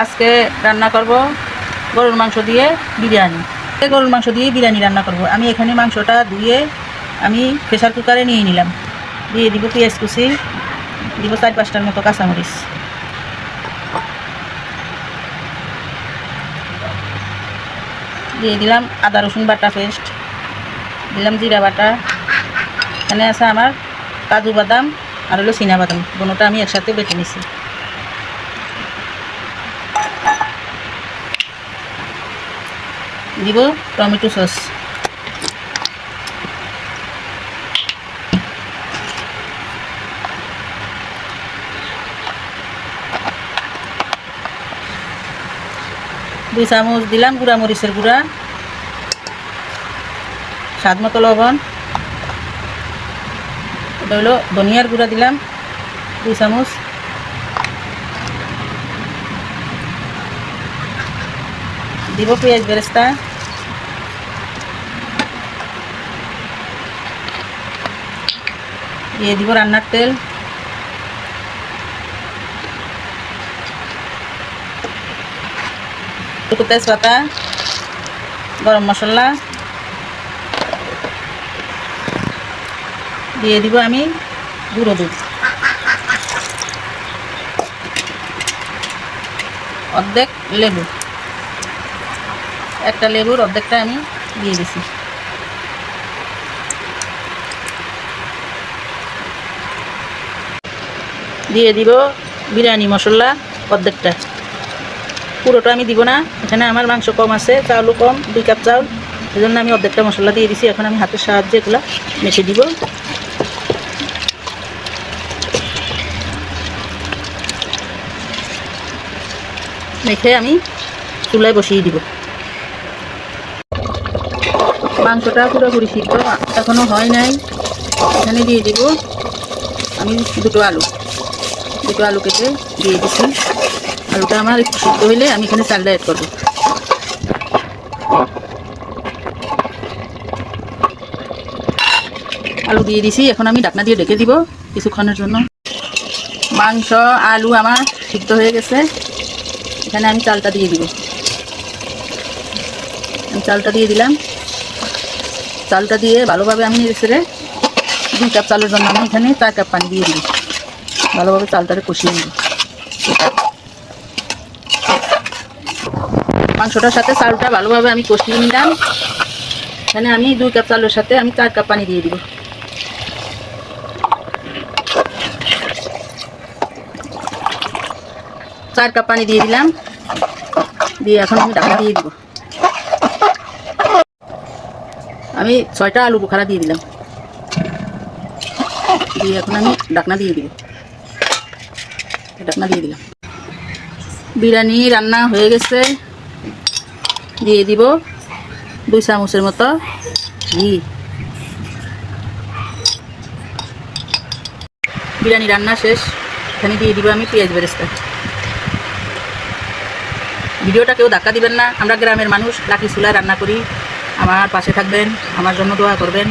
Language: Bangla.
আজকে রান্না করব গরুর মাংস দিয়ে বিরিয়ানি। গরুর মাংস দিয়ে বিরিয়ানি রান্না করব। আমি এখানে মাংসটা ধুয়ে আমি প্রেসার কুকারে নিয়ে নিলাম। দিয়ে দিব পেঁয়াজ কুচি, দিব 4-5টার মতো কাঁচামরিচ, দিয়ে দিলাম আদা রসুন বাটা পেস্ট, দিলাম জিরা বাটা। এখানে আছে আমার কাজু বাদাম আর হলো চীনা বাদাম, দুটোটা আমি একসাথে বেটে নিছি। দিব টমেটো সস, দুই চামচ দিলাম গুঁড়া মরিচের গুঁড়া, স্বাদ মতো লবণ। এটা হলো ধনিয়ার গুঁড়া দিলাম 2 চামচ, দিব পেঁয়াজ বেরেস্তা, দিয়ে দিব রান্নার তেল, একটু তেজপাতা, গরম মশলা, দিয়ে দিব আমি গুঁড়ো দুধ, অর্ধেক লেবু, একটা লেবুর অর্ধেকটা আমি দিয়ে দিছি। দিয়ে দিব বিরিয়ানি মশলা অর্ধেকটা, পুরোটা আমি দিব না, এখানে আমার মাংস কম আছে, চাউলও কম, 2 কাপ চাউল, এই জন্য আমি অর্ধেকটা মশলা দিয়ে দিছি। এখন আমি হাতের সাহায্যে এগুলো মেখে দিব। মেখে আমি চুলায় বসিয়ে দিব। মাংসটা পুরোপুরি সিদ্ধ এখনো হয় নাই। এখানে দিয়ে দিব আমি দুটো আলু কেটে দিয়ে দিচ্ছি। আলুটা আমার একটু সিদ্ধ হইলে আমি এখানে চালটা অ্যাড করব। আলু দিয়ে দিছি, এখন আমি ঢাকনা দিয়ে ঢেকে দিব কিছুক্ষণের জন্য। মাংস আলু আমার সিদ্ধ হয়ে গেছে, এখানে আমি চালটা দিয়ে দিব। চালটা দিয়ে দিলাম, চালটা দিয়ে ভালোভাবে আমি নেড়ে 2 কাপ চালের জন্য আমি এখানে 4 কাপ পানি দিয়ে দিব। ভালোভাবে চালটাকে কষিয়ে নিব। মাংসটার সাথে চালটা ভালোভাবে আমি কষিয়ে নিলাম। এখানে আমি 2 কাপ চালের সাথে আমি 4 কাপ পানি দিয়ে দিব। 4 কাপ পানি দিয়ে দিলাম, দিয়ে এখন আমি ঢাকনা দিয়ে দিব। আমি 6টা আলু বোখারা দিয়ে দিলাম, দিয়ে এখন আমি ঢাকনা দিয়ে দিব। ঢাকনা দিয়ে দিলাম। বিরিয়ানি রান্না হয়ে গেছে। দিয়ে দিব 2 চামচের মতো ঘি। বিরিয়ানি রান্না শেষ, এখানে দিয়ে দিব আমি পেঁয়াজ বেরেস্তা। ভিডিওটা কেউ ধাক্কা দিবেন না, আমরা গ্রামের মানুষ লাঠি চুলায় রান্না করি। আমার পাশে থাকবেন, আমার জন্য দোয়া করবেন।